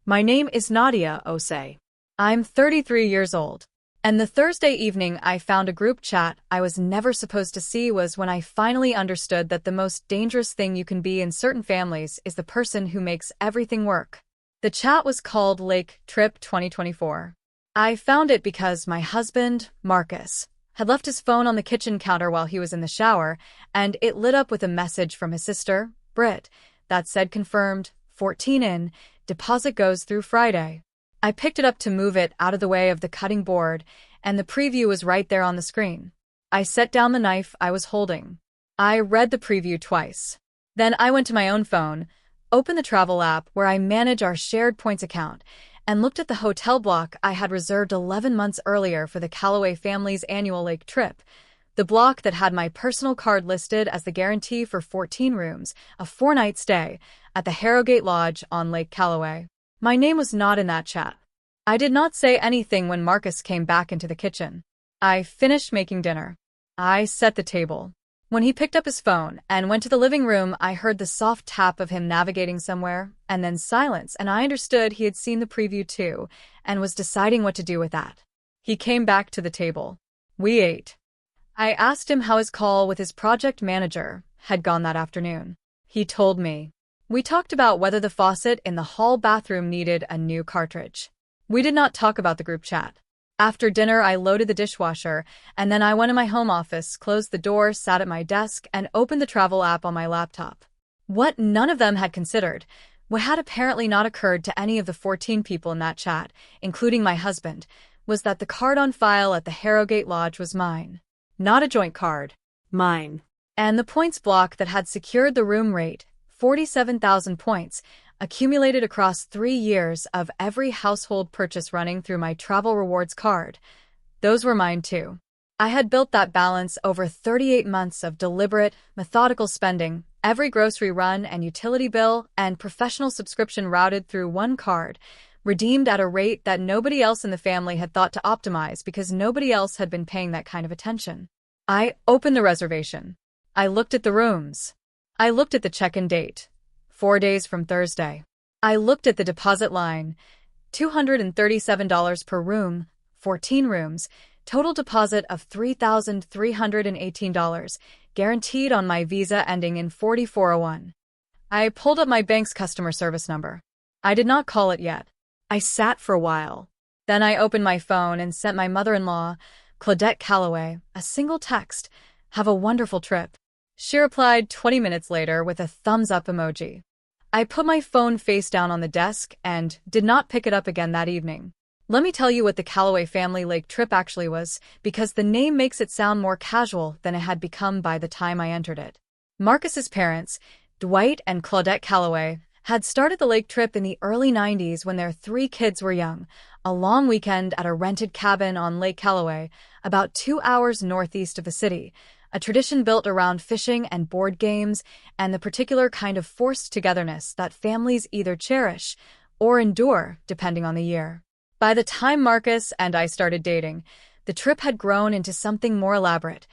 My name is Nadia Osei. I'm 33 years old. And the Thursday evening I found a group chat I was never supposed to see was when I finally understood that the most dangerous thing you can be in certain families is the person who makes everything work. The chat was called Lake Trip 2024. I found it because my husband, Marcus, had left his phone on the kitchen counter while he was in the shower, and it lit up with a message from his sister, Britt, that said confirmed, 14 in, deposit goes through Friday. I picked it up to move it out of the way of the cutting board, and the preview was right there on the screen. I set down the knife I was holding. I read the preview twice. Then I went to my own phone, opened the travel app where I manage our shared points account, and looked at the hotel block I had reserved 11 months earlier for the Calloway family's annual lake trip, the block that had my personal card listed as the guarantee for 14 rooms, a 4-night stay, at the Harrogate Lodge on Lake Calloway. My name was not in that chat. I did not say anything when Marcus came back into the kitchen. I finished making dinner. I set the table. When he picked up his phone and went to the living room, I heard the soft tap of him navigating somewhere, and then silence, and I understood he had seen the preview too, and was deciding what to do with that. He came back to the table. We ate. I asked him how his call with his project manager had gone that afternoon. He told me. We talked about whether the faucet in the hall bathroom needed a new cartridge. We did not talk about the group chat. After dinner, I loaded the dishwasher, and then I went in my home office, closed the door, sat at my desk, and opened the travel app on my laptop. What none of them had considered, what had apparently not occurred to any of the 14 people in that chat, including my husband, was that the card on file at the Harrogate Lodge was mine. Not a joint card. Mine. And the points block that had secured the room rate, 47,000 points, accumulated across 3 years of every household purchase running through my travel rewards card. Those were mine too. I had built that balance over 38 months of deliberate, methodical spending, every grocery run and utility bill and professional subscription routed through one card, redeemed at a rate that nobody else in the family had thought to optimize because nobody else had been paying that kind of attention. I opened the reservation. I looked at the rooms. I looked at the check-in date, 4 days from Thursday. I looked at the deposit line, $237 per room, 14 rooms, total deposit of $3,318, guaranteed on my visa ending in 4401. I pulled up my bank's customer service number. I did not call it yet. I sat for a while. Then I opened my phone and sent my mother-in-law, Claudette Calloway, a single text, "Have a wonderful trip." She replied 20 minutes later with a thumbs-up emoji. I put my phone face down on the desk and did not pick it up again that evening. Let me tell you what the Calloway family lake trip actually was, because the name makes it sound more casual than it had become by the time I entered it. Marcus's parents, Dwight and Claudette Calloway, had started the lake trip in the early 90s when their 3 kids were young, a long weekend at a rented cabin on Lake Calloway, about 2 hours northeast of the city, a tradition built around fishing and board games and the particular kind of forced togetherness that families either cherish or endure, depending on the year. By the time Marcus and I started dating, the trip had grown into something more elaborate.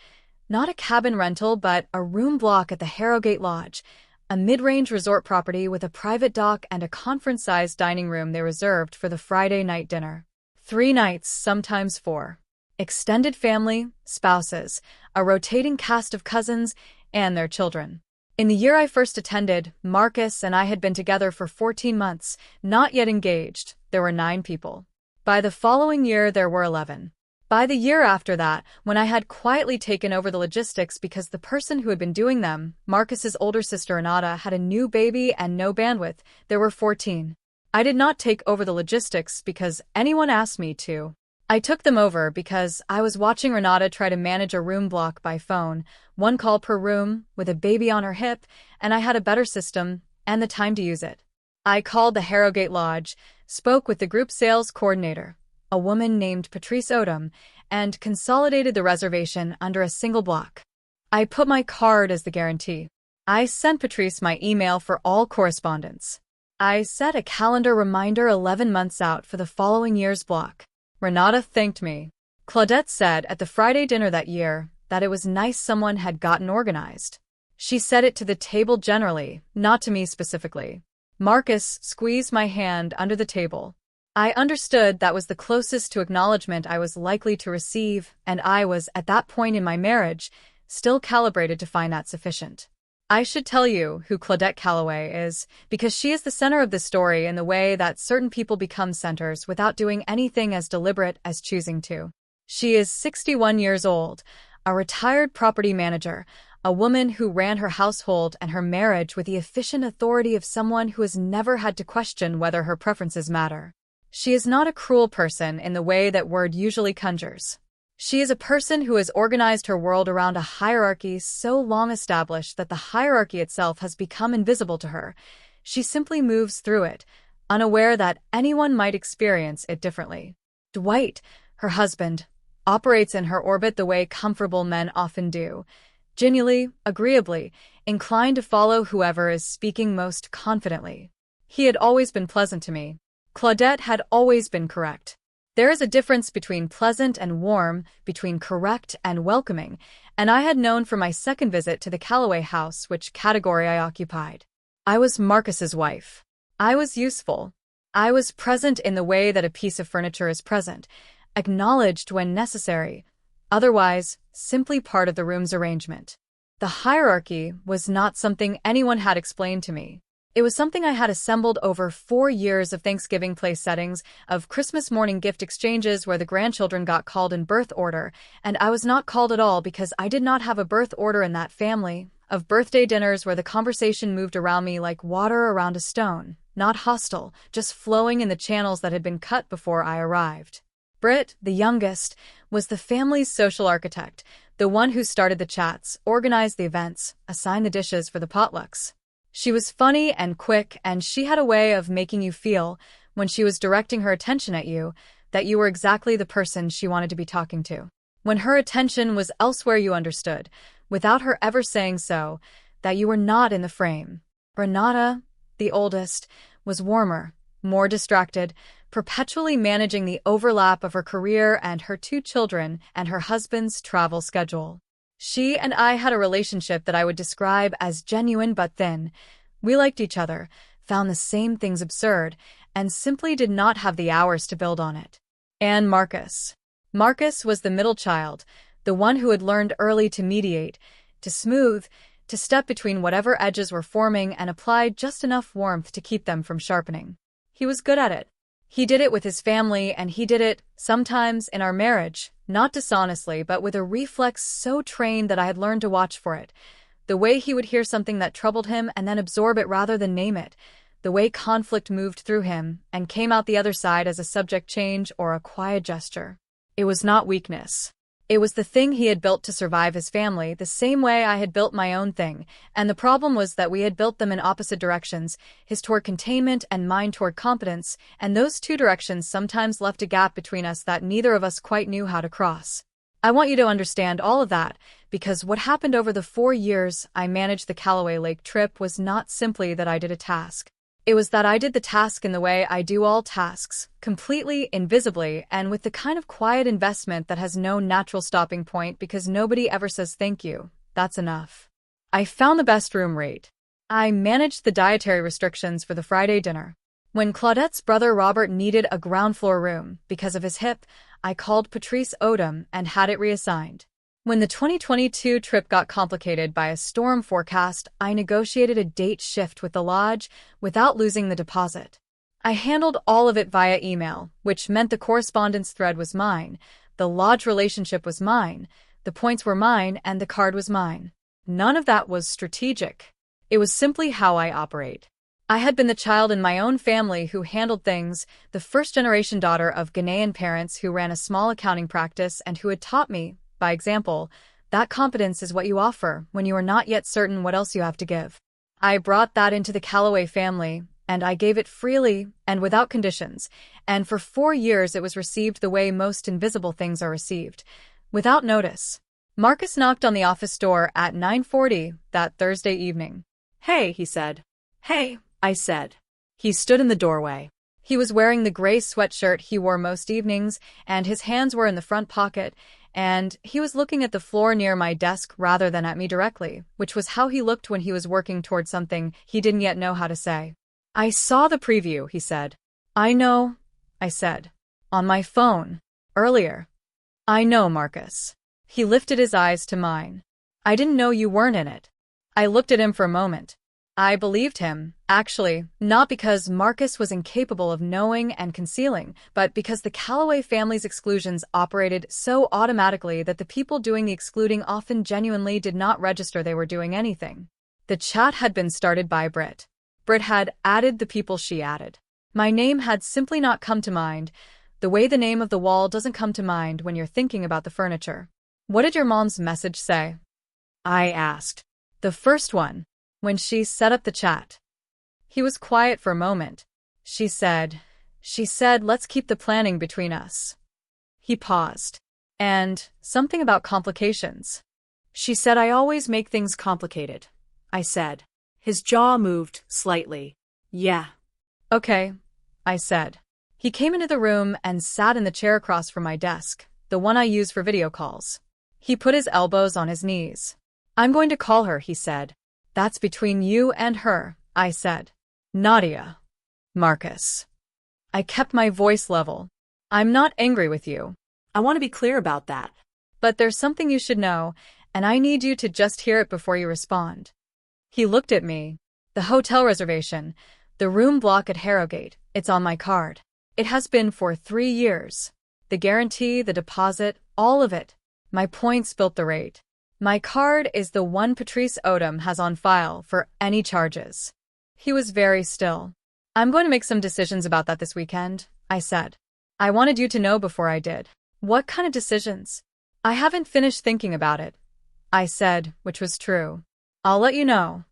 Not a cabin rental, but a room block at the Harrogate Lodge, a mid-range resort property with a private dock and a conference-sized dining room they reserved for the Friday night dinner. 3 nights, sometimes 4. Extended family, spouses, a rotating cast of cousins, and their children. In the year I first attended, Marcus and I had been together for 14 months, not yet engaged. There were 9 people. By the following year, there were 11. By the year after that, when I had quietly taken over the logistics because the person who had been doing them, Marcus's older sister Renata, had a new baby and no bandwidth, there were 14. I did not take over the logistics because anyone asked me to. I took them over because I was watching Renata try to manage a room block by phone, 1 call per room, with a baby on her hip, and I had a better system and the time to use it. I called the Harrogate Lodge, spoke with the group sales coordinator, a woman named Patrice Odom, and consolidated the reservation under a single block. I put my card as the guarantee. I sent Patrice my email for all correspondence. I set a calendar reminder 11 months out for the following year's block. Renata thanked me. Claudette said at the Friday dinner that year that it was nice someone had gotten organized. She said it to the table generally, not to me specifically. Marcus squeezed my hand under the table. I understood that was the closest to acknowledgement I was likely to receive, and I was, at that point in my marriage, still calibrated to find that sufficient. I should tell you who Claudette Calloway is, because she is the center of the story in the way that certain people become centers without doing anything as deliberate as choosing to. She is 61 years old, a retired property manager, a woman who ran her household and her marriage with the efficient authority of someone who has never had to question whether her preferences matter. She is not a cruel person in the way that word usually conjures. She is a person who has organized her world around a hierarchy so long established that the hierarchy itself has become invisible to her. She simply moves through it, unaware that anyone might experience it differently. Dwight, her husband, operates in her orbit the way comfortable men often do, genially, agreeably, inclined to follow whoever is speaking most confidently. He had always been pleasant to me. Claudette had always been correct. There is a difference between pleasant and warm, between correct and welcoming, and I had known from my second visit to the Calloway house which category I occupied. I was Marcus's wife. I was useful. I was present in the way that a piece of furniture is present, acknowledged when necessary, otherwise simply part of the room's arrangement. The hierarchy was not something anyone had explained to me. It was something I had assembled over 4 years of Thanksgiving place settings, of Christmas morning gift exchanges where the grandchildren got called in birth order, and I was not called at all because I did not have a birth order in that family, of birthday dinners where the conversation moved around me like water around a stone, not hostile, just flowing in the channels that had been cut before I arrived. Britt, the youngest, was the family's social architect, the one who started the chats, organized the events, assigned the dishes for the potlucks. She was funny and quick, and she had a way of making you feel, when she was directing her attention at you, that you were exactly the person she wanted to be talking to. When her attention was elsewhere, you understood, without her ever saying so, that you were not in the frame. Renata, the oldest, was warmer, more distracted, perpetually managing the overlap of her career and her 2 children and her husband's travel schedule. She and I had a relationship that I would describe as genuine but thin. We liked each other, found the same things absurd, and simply did not have the hours to build on it. And Marcus. Marcus was the middle child, the one who had learned early to mediate, to smooth, to step between whatever edges were forming and apply just enough warmth to keep them from sharpening. He was good at it. He did it with his family, and he did it, sometimes, in our marriage, not dishonestly, but with a reflex so trained that I had learned to watch for it. The way he would hear something that troubled him and then absorb it rather than name it. The way conflict moved through him and came out the other side as a subject change or a quiet gesture. It was not weakness. It was the thing he had built to survive his family, the same way I had built my own thing, and the problem was that we had built them in opposite directions, his toward containment and mine toward competence, and those 2 directions sometimes left a gap between us that neither of us quite knew how to cross. I want you to understand all of that, because what happened over the 4 years I managed the Calloway Lake trip was not simply that I did a task. It was that I did the task in the way I do all tasks, completely, invisibly, and with the kind of quiet investment that has no natural stopping point because nobody ever says thank you. That's enough. I found the best room rate. I managed the dietary restrictions for the Friday dinner. When Claudette's brother Robert needed a ground floor room because of his hip, I called Patrice Odom and had it reassigned. When the 2022 trip got complicated by a storm forecast, I negotiated a date shift with the lodge without losing the deposit. I handled all of it via email, which meant the correspondence thread was mine, the lodge relationship was mine, the points were mine, and the card was mine. None of that was strategic. It was simply how I operate. I had been the child in my own family who handled things, the first-generation daughter of Ghanaian parents who ran a small accounting practice and who had taught me, by example, that competence is what you offer when you are not yet certain what else you have to give. I brought that into the Calloway family, and I gave it freely and without conditions, and for 4 years it was received the way most invisible things are received, without notice. Marcus knocked on the office door at 9:40 that Thursday evening. "Hey," he said. "Hey," I said. He stood in the doorway. He was wearing the gray sweatshirt he wore most evenings, and his hands were in the front pocket, and he was looking at the floor near my desk rather than at me directly, which was how he looked when he was working toward something he didn't yet know how to say. I saw the preview, he said. I know, I said. On my phone. Earlier. I know, Marcus. He lifted his eyes to mine. I didn't know you weren't in it. I looked at him for a moment. I believed him, actually, not because Marcus was incapable of knowing and concealing, but because the Calloway family's exclusions operated so automatically that the people doing the excluding often genuinely did not register they were doing anything. The chat had been started by Britt. Britt had added the people she added. My name had simply not come to mind, the way the name of the wall doesn't come to mind when you're thinking about the furniture. What did your mom's message say? I asked. The first one. When she set up the chat. He was quiet for a moment. She said, let's keep the planning between us. He paused. And something about complications. She said I always make things complicated. I said. His jaw moved slightly. Yeah. Okay, I said. He came into the room and sat in the chair across from my desk, the one I use for video calls. He put his elbows on his knees. I'm going to call her, he said. That's between you and her, I said. Nadia. Marcus. I kept my voice level. I'm not angry with you. I want to be clear about that. But there's something you should know, and I need you to just hear it before you respond. He looked at me. The hotel reservation, the room block at Harrogate, it's on my card. It has been for 3 years. The guarantee, the deposit, all of it. My points built the rate. My card is the one Patrice Odom has on file for any charges. He was very still. I'm going to make some decisions about that this weekend, I said. I wanted you to know before I did. What kind of decisions? I haven't finished thinking about it, I said, which was true. I'll let you know.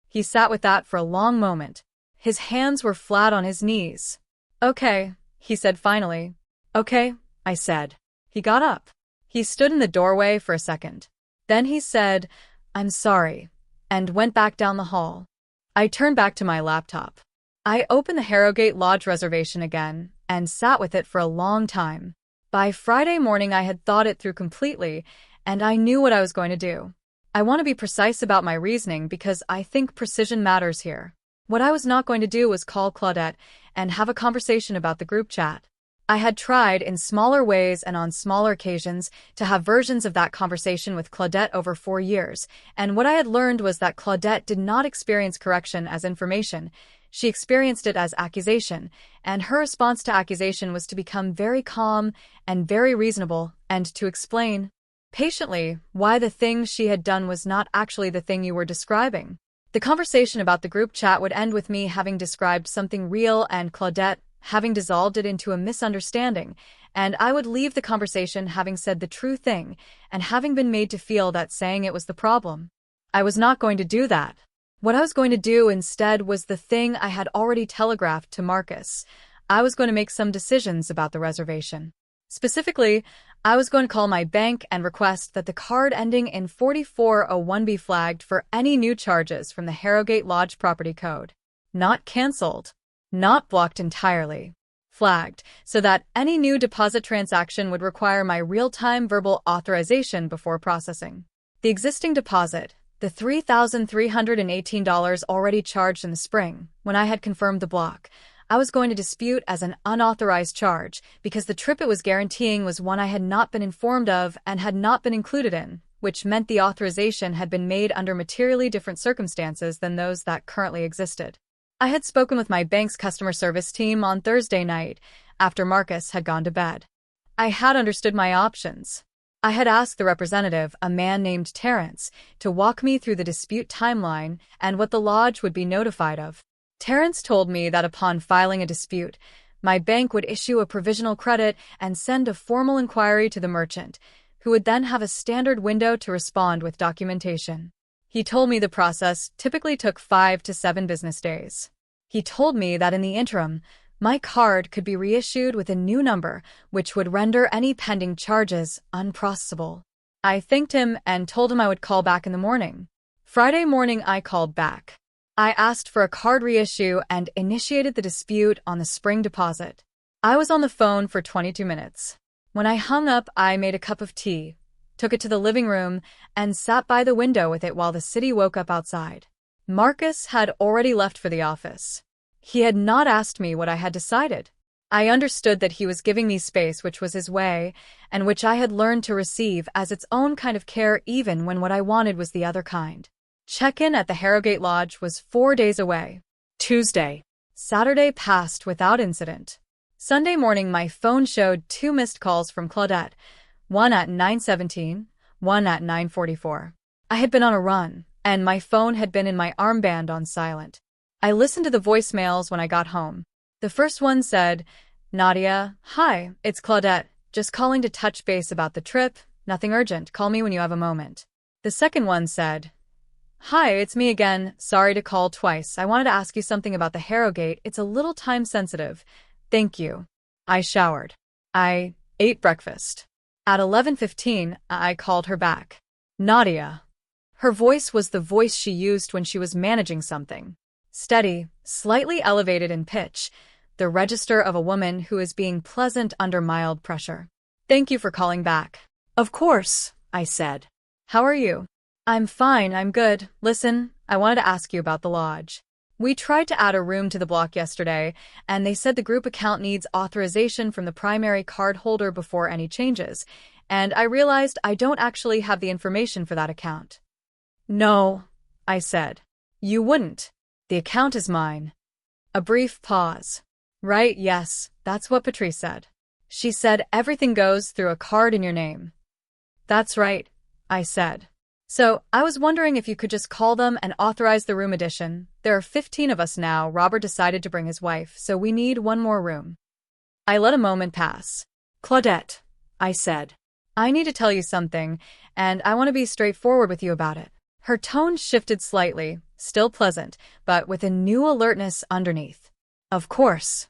He sat with that for a long moment. His hands were flat on his knees. Okay, he said finally. Okay, I said. He got up. He stood in the doorway for a second. Then he said, I'm sorry, and went back down the hall. I turned back to my laptop. I opened the Harrogate Lodge reservation again and sat with it for a long time. By Friday morning I had thought it through completely, and I knew what I was going to do. I want to be precise about my reasoning because I think precision matters here. What I was not going to do was call Claudette and have a conversation about the group chat. I had tried in smaller ways and on smaller occasions to have versions of that conversation with Claudette over 4 years, and what I had learned was that Claudette did not experience correction as information. She experienced it as accusation, and her response to accusation was to become very calm and very reasonable and to explain patiently why the thing she had done was not actually the thing you were describing. The conversation about the group chat would end with me having described something real and Claudette having dissolved it into a misunderstanding, and I would leave the conversation having said the true thing and having been made to feel that saying it was the problem. I was not going to do that. What I was going to do instead was the thing I had already telegraphed to Marcus. I was going to make some decisions about the reservation. Specifically, I was going to call my bank and request that the card ending in 4401 be flagged for any new charges from the Harrogate Lodge property code. Not cancelled. Not blocked entirely. Flagged, so that any new deposit transaction would require my real-time verbal authorization before processing. The existing deposit, the $3,318 already charged in the spring, when I had confirmed the block, I was going to dispute as an unauthorized charge because the trip it was guaranteeing was one I had not been informed of and had not been included in, which meant the authorization had been made under materially different circumstances than those that currently existed. I had spoken with my bank's customer service team on Thursday night, after Marcus had gone to bed. I had understood my options. I had asked the representative, a man named Terrence, to walk me through the dispute timeline and what the lodge would be notified of. Terrence told me that upon filing a dispute, my bank would issue a provisional credit and send a formal inquiry to the merchant, who would then have a standard window to respond with documentation. He told me the process typically took 5 to 7 business days. He told me that in the interim, my card could be reissued with a new number, which would render any pending charges unprocessable. I thanked him and told him I would call back in the morning. Friday morning, I called back. I asked for a card reissue and initiated the dispute on the spring deposit. I was on the phone for 22 minutes. When I hung up, I made a cup of tea, took it to the living room, and sat by the window with it while the city woke up outside. Marcus had already left for the office. He had not asked me what I had decided. I understood that he was giving me space, which was his way, and which I had learned to receive as its own kind of care even when what I wanted was the other kind. Check-in at the Harrogate Lodge was 4 days away. Tuesday. Saturday passed without incident. Sunday morning my phone showed 2 missed calls from Claudette, one at 9:17, one at 9:44. I had been on a run, and my phone had been in my armband on silent. I listened to the voicemails when I got home. The first one said, "Nadia, hi, it's Claudette, just calling to touch base about the trip, nothing urgent, call me when you have a moment." The second one said, "Hi, it's me again, sorry to call twice, I wanted to ask you something about the Harrogate, it's a little time sensitive. Thank you." I showered. I ate breakfast. At 11:15, I called her back. Nadia. Her voice was the voice she used when she was managing something. Steady, slightly elevated in pitch, the register of a woman who is being pleasant under mild pressure. "Thank you for calling back." "Of course," I said. "How are you?" "I'm fine, I'm good. Listen, I wanted to ask you about the lodge. We tried to add a room to the block yesterday, and they said the group account needs authorization from the primary card holder before any changes, and I realized I don't actually have the information for that account." "No," I said. "You wouldn't. The account is mine." A brief pause. "Right, yes, that's what Patrice said. She said everything goes through a card in your name." "That's right," I said. "So, I was wondering if you could just call them and authorize the room addition. There are 15 of us now. Robert decided to bring his wife, so we need one more room." I let a moment pass. "Claudette," I said, "I need to tell you something, and I want to be straightforward with you about it." Her tone shifted slightly, still pleasant, but with a new alertness underneath. "Of course.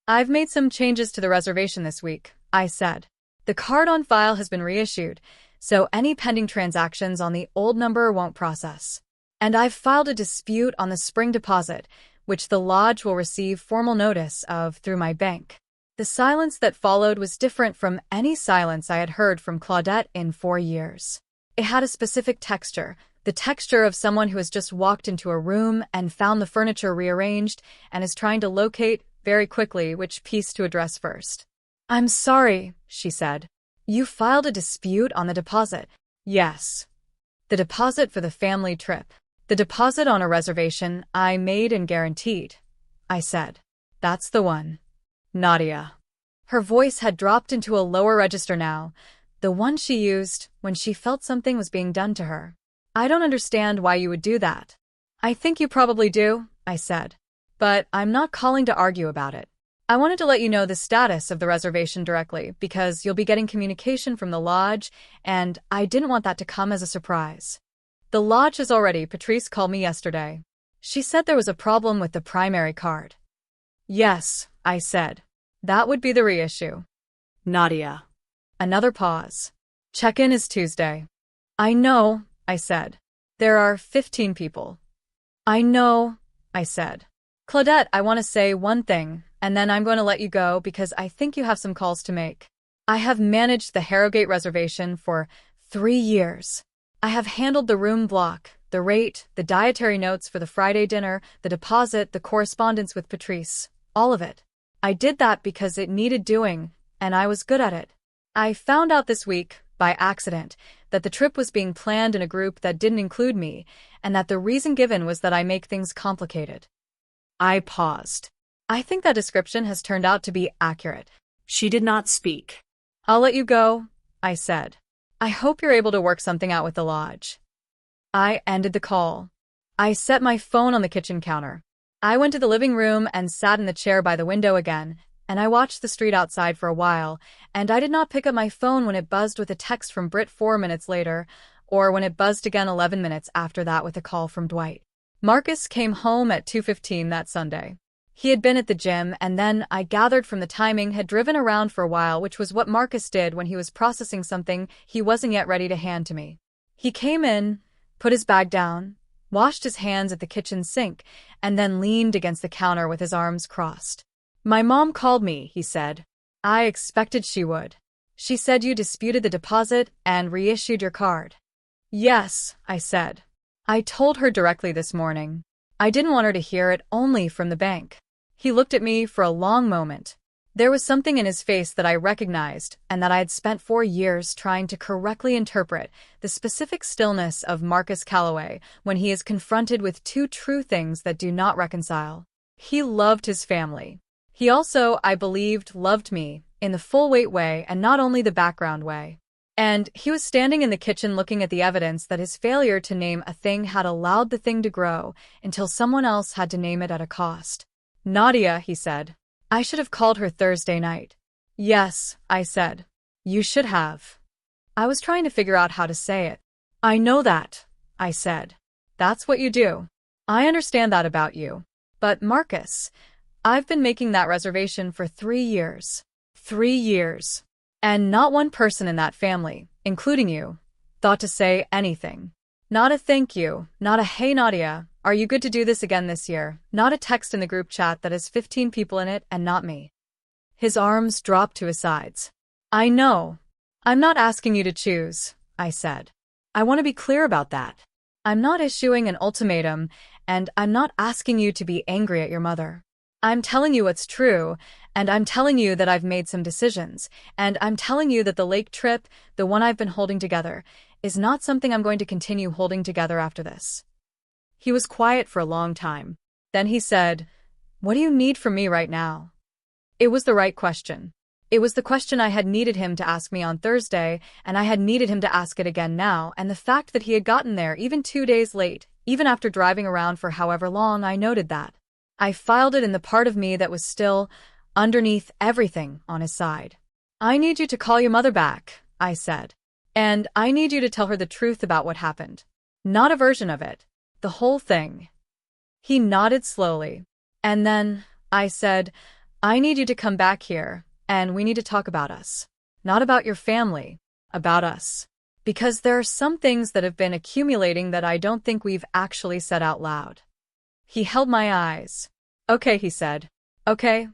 I've made some changes to the reservation this week," I said. "The card on file has been reissued, so any pending transactions on the old number won't process. And I've filed a dispute on the spring deposit, which the lodge will receive formal notice of through my bank." The silence that followed was different from any silence I had heard from Claudette in 4 years. It had a specific texture, the texture of someone who has just walked into a room and found the furniture rearranged and is trying to locate very quickly which piece to address first. "I'm sorry," she said. "You filed a dispute on the deposit." "Yes. The deposit for the family trip. The deposit on a reservation I made and guaranteed," I said. "That's the one." "Nadia." Her voice had dropped into a lower register now, the one she used when she felt something was being done to her. "I don't understand why you would do that." "I think you probably do," I said. "But I'm not calling to argue about it. I wanted to let you know the status of the reservation directly because you'll be getting communication from the lodge, and I didn't want that to come as a surprise. The lodge is already. Patrice called me yesterday. She said there was a problem with the primary card." "Yes," I said. "That would be the reissue." "Nadia." Another pause. "Check-in is Tuesday." "I know," I said. "There are 15 people." "I know," I said. "Claudette, I want to say one thing, and then I'm going to let you go because I think you have some calls to make. I have managed the Harrogate reservation for 3 years. I have handled the room block, the rate, the dietary notes for the Friday dinner, the deposit, the correspondence with Patrice, all of it. I did that because it needed doing, and I was good at it. I found out this week, by accident, that the trip was being planned in a group that didn't include me, and that the reason given was that I make things complicated." I paused. I think that description has turned out to be accurate. She did not speak. "I'll let you go," I said. "I hope you're able to work something out with the lodge." I ended the call. I set my phone on the kitchen counter. I went to the living room and sat in the chair by the window again, and I watched the street outside for a while, and I did not pick up my phone when it buzzed with a text from Britt 4 minutes later, or when it buzzed again 11 minutes after that with a call from Dwight. Marcus came home at 2:15 that Sunday. He had been at the gym, and then, I gathered from the timing, had driven around for a while, which was what Marcus did when he was processing something he wasn't yet ready to hand to me. He came in, put his bag down, washed his hands at the kitchen sink, and then leaned against the counter with his arms crossed. "My mom called me," he said. "I expected she would. She said you disputed the deposit and reissued your card." "Yes," I said. "I told her directly this morning. I didn't want her to hear it only from the bank." He looked at me for a long moment. There was something in his face that I recognized and that I had spent 4 years trying to correctly interpret: the specific stillness of Marcus Calloway when he is confronted with two true things that do not reconcile. He loved his family. He also, I believed, loved me, in the full-weight way and not only the background way. And he was standing in the kitchen looking at the evidence that his failure to name a thing had allowed the thing to grow until someone else had to name it at a cost. "Nadia," he said. "I should have called her Thursday night." "Yes," I said. "You should have." I was trying to figure out how to say it. "I know that," I said. "That's what you do. I understand that about you. But Marcus, I've been making that reservation for 3 years. 3 years. And not one person in that family, including you, thought to say anything. Not a thank you, not a hey Nadia, are you good to do this again this year, not a text in the group chat that has 15 people in it and not me." His arms dropped to his sides. "I know. I'm not asking you to choose," I said. "I want to be clear about that. I'm not issuing an ultimatum, and I'm not asking you to be angry at your mother. I'm telling you what's true, and I'm telling you that I've made some decisions, and I'm telling you that the lake trip, the one I've been holding together, is not something I'm going to continue holding together after this." He was quiet for a long time. Then he said, "What do you need from me right now?" It was the right question. It was the question I had needed him to ask me on Thursday, and I had needed him to ask it again now, and the fact that he had gotten there even 2 days late, even after driving around for however long, I noted that. I filed it in the part of me that was still, underneath everything, on his side. "I need you to call your mother back," I said. "And I need you to tell her the truth about what happened. Not a version of it. The whole thing." He nodded slowly. "And then," I said, "I need you to come back here, and we need to talk about us. Not about your family, about us. Because there are some things that have been accumulating that I don't think we've actually said out loud." He held my eyes. "Okay," he said. "Okay,"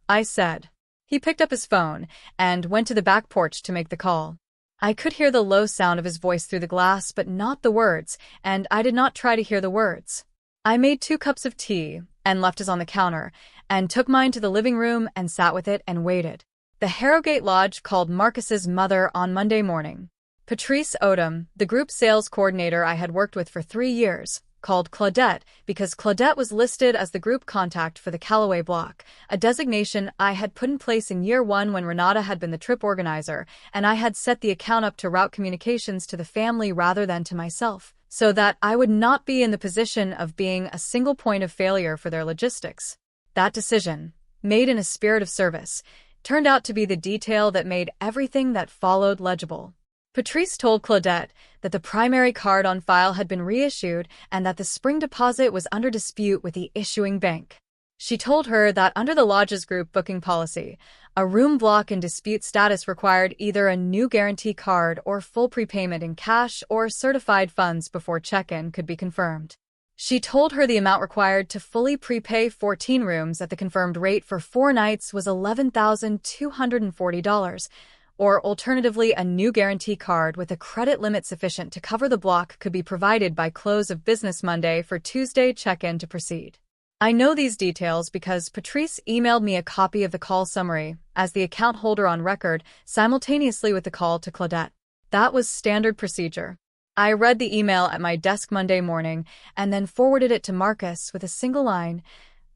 I said. He picked up his phone and went to the back porch to make the call. I could hear the low sound of his voice through the glass, but not the words, and I did not try to hear the words. I made 2 cups of tea and left his on the counter, and took mine to the living room and sat with it and waited. The Harrogate Lodge called Marcus's mother on Monday morning. Patrice Odom, the group sales coordinator I had worked with for 3 years, called Claudette because Claudette was listed as the group contact for the Calloway block, a designation I had put in place in year 1 when Renata had been the trip organizer, and I had set the account up to route communications to the family rather than to myself, so that I would not be in the position of being a single point of failure for their logistics. That decision, made in a spirit of service, turned out to be the detail that made everything that followed legible. Patrice told Claudette that the primary card on file had been reissued and that the spring deposit was under dispute with the issuing bank. She told her that under the lodge's group booking policy, a room block in dispute status required either a new guarantee card or full prepayment in cash or certified funds before check-in could be confirmed. She told her the amount required to fully prepay 14 rooms at the confirmed rate for 4 nights was $11,240, or alternatively a new guarantee card with a credit limit sufficient to cover the block could be provided by close of business Monday for Tuesday check-in to proceed. I know these details because Patrice emailed me a copy of the call summary, as the account holder on record, simultaneously with the call to Claudette. That was standard procedure. I read the email at my desk Monday morning and then forwarded it to Marcus with a single line,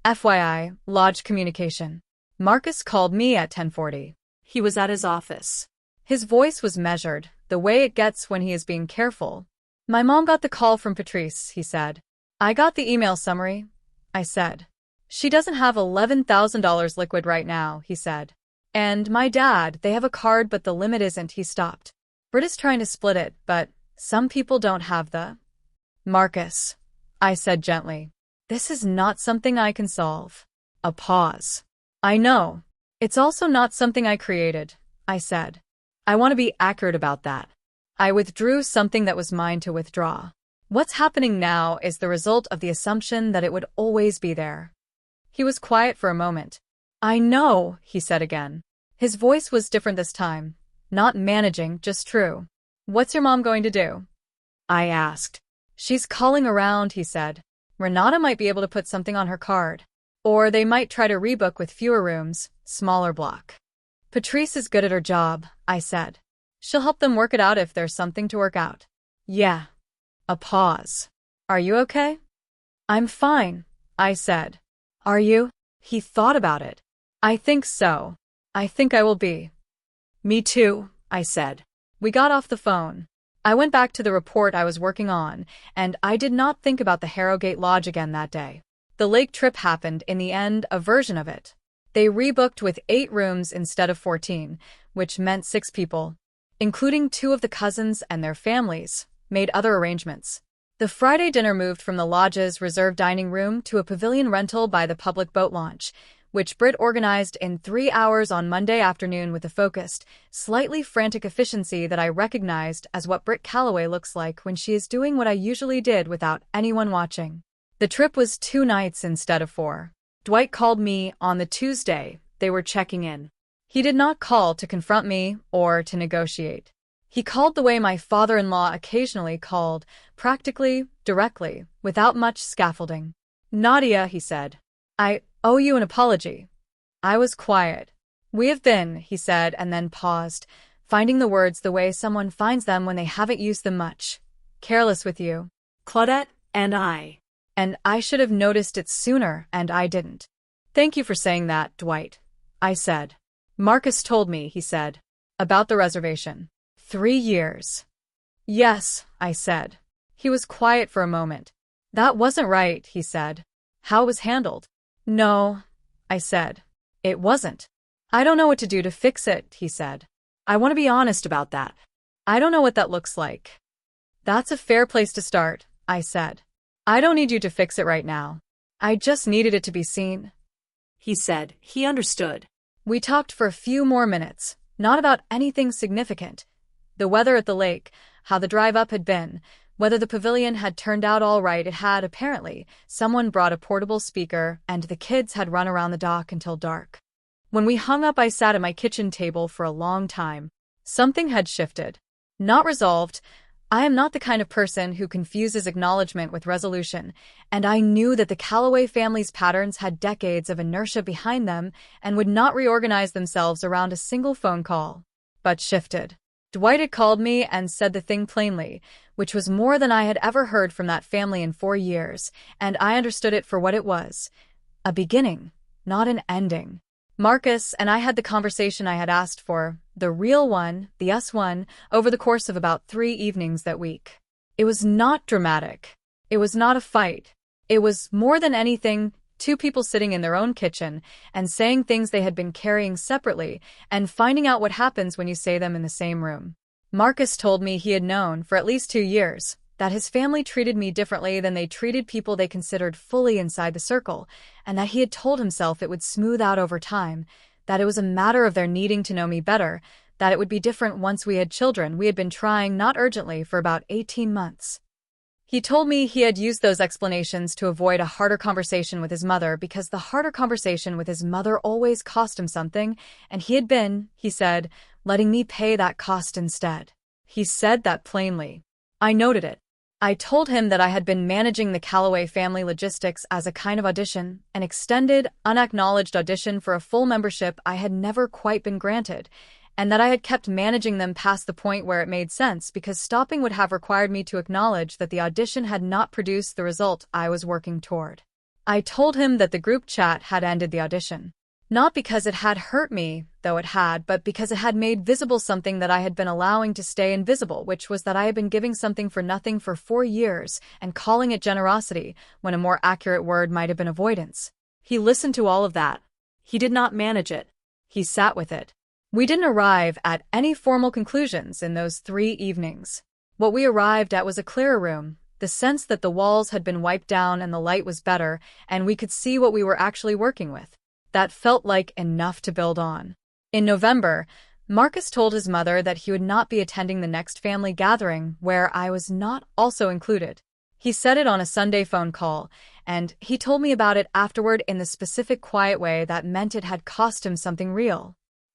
"FYI, Lodge Communication." Marcus called me at 10:40. He was at his office. His voice was measured, the way it gets when he is being careful. "My mom got the call from Patrice," he said. "I got the email summary," I said. "She doesn't have $11,000 liquid right now," he said. "And my dad, they have a card but the limit isn't," he stopped. "Britt is trying to split it, but some people don't have the—" "Marcus," I said gently, "this is not something I can solve." A pause. "I know. It's also not something I created," I said. "I want to be accurate about that. I withdrew something that was mine to withdraw. What's happening now is the result of the assumption that it would always be there." He was quiet for a moment. "I know," he said again. His voice was different this time. Not managing, just true. "What's your mom going to do?" I asked. "She's calling around," he said. "Renata might be able to put something on her card." Or they might try to rebook with fewer rooms, smaller block. Patrice is good at her job, I said. She'll help them work it out if there's something to work out. Yeah. A pause. Are you okay? I'm fine, I said. Are you? He thought about it. I think so. I think I will be. Me too, I said. We got off the phone. I went back to the report I was working on, and I did not think about the Harrogate Lodge again that day. The lake trip happened in the end, a version of it. They rebooked with 8 rooms instead of 14, which meant 6 people, including 2 of the cousins and their families, made other arrangements. The Friday dinner moved from the lodge's reserved dining room to a pavilion rental by the public boat launch, which Britt organized in 3 hours on Monday afternoon with a focused, slightly frantic efficiency that I recognized as what Britt Calloway looks like when she is doing what I usually did without anyone watching. The trip was 2 nights instead of 4. Dwight called me on the Tuesday they were checking in. He did not call to confront me or to negotiate. He called the way my father-in-law occasionally called, practically, directly, without much scaffolding. Nadia, he said. I owe you an apology. I was quiet. We have been, he said, and then paused, finding the words the way someone finds them when they haven't used them much. Careless with you. Claudette and I. And I should have noticed it sooner, and I didn't. Thank you for saying that, Dwight, I said. Marcus told me, he said, about the reservation. 3 years. Yes, I said. He was quiet for a moment. That wasn't right, he said. How it was handled? No, I said. It wasn't. I don't know what to do to fix it, he said. I want to be honest about that. I don't know what that looks like. That's a fair place to start, I said. I don't need you to fix it right now. I just needed it to be seen. He said he understood. We talked for a few more minutes, not about anything significant. The weather at the lake, how the drive up had been, whether the pavilion had turned out all right. It had, apparently. Someone brought a portable speaker, and the kids had run around the dock until dark. When we hung up, I sat at my kitchen table for a long time. Something had shifted. Not resolved. I am not the kind of person who confuses acknowledgement with resolution, and I knew that the Calloway family's patterns had decades of inertia behind them and would not reorganize themselves around a single phone call. But shifted. Dwight had called me and said the thing plainly, which was more than I had ever heard from that family in 4 years, and I understood it for what it was. A beginning, not an ending. Marcus and I had the conversation I had asked for, the real one, the us one, over the course of about 3 evenings that week. It was not dramatic. It was not a fight. It was, more than anything, 2 people sitting in their own kitchen and saying things they had been carrying separately and finding out what happens when you say them in the same room. Marcus told me he had known for at least 2 years that his family treated me differently than they treated people they considered fully inside the circle, and that he had told himself it would smooth out over time, that it was a matter of their needing to know me better, that it would be different once we had children. We had been trying, not urgently, for about 18 months. He told me he had used those explanations to avoid a harder conversation with his mother because the harder conversation with his mother always cost him something, and he had been, he said, letting me pay that cost instead. He said that plainly. I noted it. I told him that I had been managing the Calloway family logistics as a kind of audition, an extended, unacknowledged audition for a full membership I had never quite been granted, and that I had kept managing them past the point where it made sense because stopping would have required me to acknowledge that the audition had not produced the result I was working toward. I told him that the group chat had ended the audition. Not because it had hurt me, though it had, but because it had made visible something that I had been allowing to stay invisible, which was that I had been giving something for nothing for 4 years and calling it generosity, when a more accurate word might have been avoidance. He listened to all of that. He did not manage it. He sat with it. We didn't arrive at any formal conclusions in those 3 evenings. What we arrived at was a clearer room, the sense that the walls had been wiped down and the light was better, and we could see what we were actually working with. That felt like enough to build on. In November, Marcus told his mother that he would not be attending the next family gathering where I was not also included. He said it on a Sunday phone call, and he told me about it afterward in the specific quiet way that meant it had cost him something real.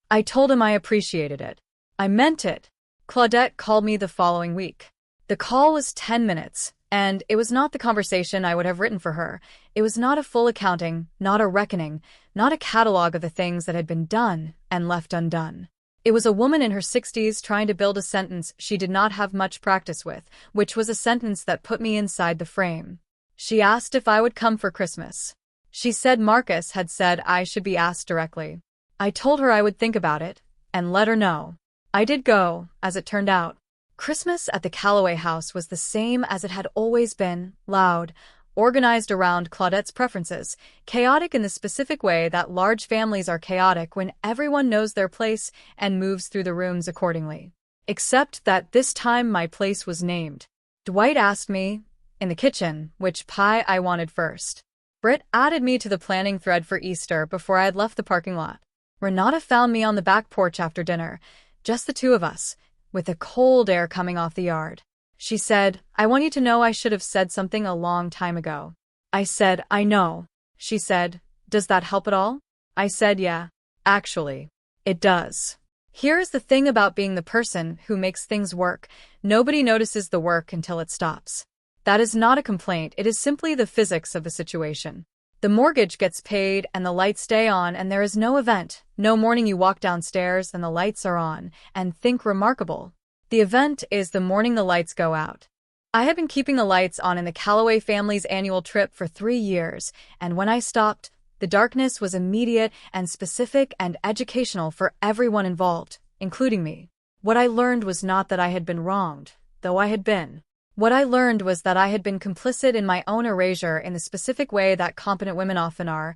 I told him I appreciated it. I meant it. Claudette called me the following week. The call was 10 minutes, And it was not the conversation I would have written for her. It was not a full accounting, not a reckoning, not a catalog of the things that had been done and left undone. It was a woman in her 60s trying to build a sentence she did not have much practice with, which was a sentence that put me inside the frame. She asked if I would come for Christmas. She said Marcus had said I should be asked directly. I told her I would think about it and let her know. I did go, as it turned out. Christmas at the Calloway house was the same as it had always been, loud, organized around Claudette's preferences, chaotic in the specific way that large families are chaotic when everyone knows their place and moves through the rooms accordingly. Except that this time my place was named. Dwight asked me, in the kitchen, which pie I wanted first. Britt added me to the planning thread for Easter before I had left the parking lot. Renata found me on the back porch after dinner, just the two of us, with the cold air coming off the yard. She said, I want you to know I should have said something a long time ago. I said, I know. She said, does that help at all? I said, yeah. Actually, it does. Here's the thing about being the person who makes things work. Nobody notices the work until it stops. That is not a complaint, it is simply the physics of the situation. The mortgage gets paid and the lights stay on and there is no event, no morning you walk downstairs and the lights are on, and think remarkable. The event is the morning the lights go out. I had been keeping the lights on in the Calloway family's annual trip for 3 years, and when I stopped, the darkness was immediate and specific and educational for everyone involved, including me. What I learned was not that I had been wronged, though I had been. What I learned was that I had been complicit in my own erasure in the specific way that competent women often are,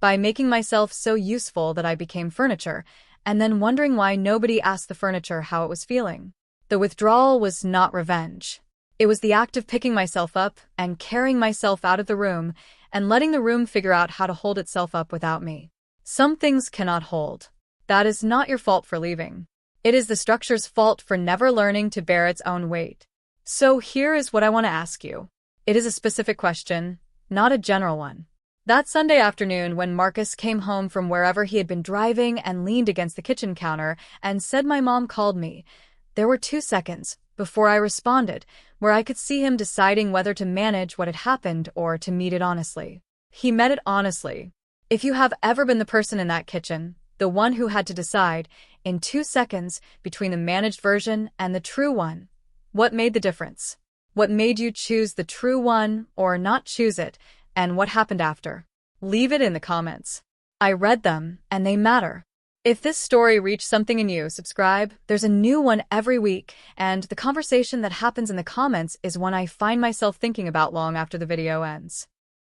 by making myself so useful that I became furniture, and then wondering why nobody asked the furniture how it was feeling. The withdrawal was not revenge. It was the act of picking myself up and carrying myself out of the room and letting the room figure out how to hold itself up without me. Some things cannot hold. That is not your fault for leaving. It is the structure's fault for never learning to bear its own weight. So here is what I want to ask you. It is a specific question, not a general one. That Sunday afternoon when Marcus came home from wherever he had been driving and leaned against the kitchen counter and said my mom called me, there were 2 seconds before I responded where I could see him deciding whether to manage what had happened or to meet it honestly. He met it honestly. If you have ever been the person in that kitchen, the one who had to decide, in 2 seconds, between the managed version and the true one, what made the difference? What made you choose the true one or not choose it, and what happened after? Leave it in the comments. I read them, and they matter. If this story reached something in you, subscribe. There's a new one every week, and the conversation that happens in the comments is one I find myself thinking about long after the video ends.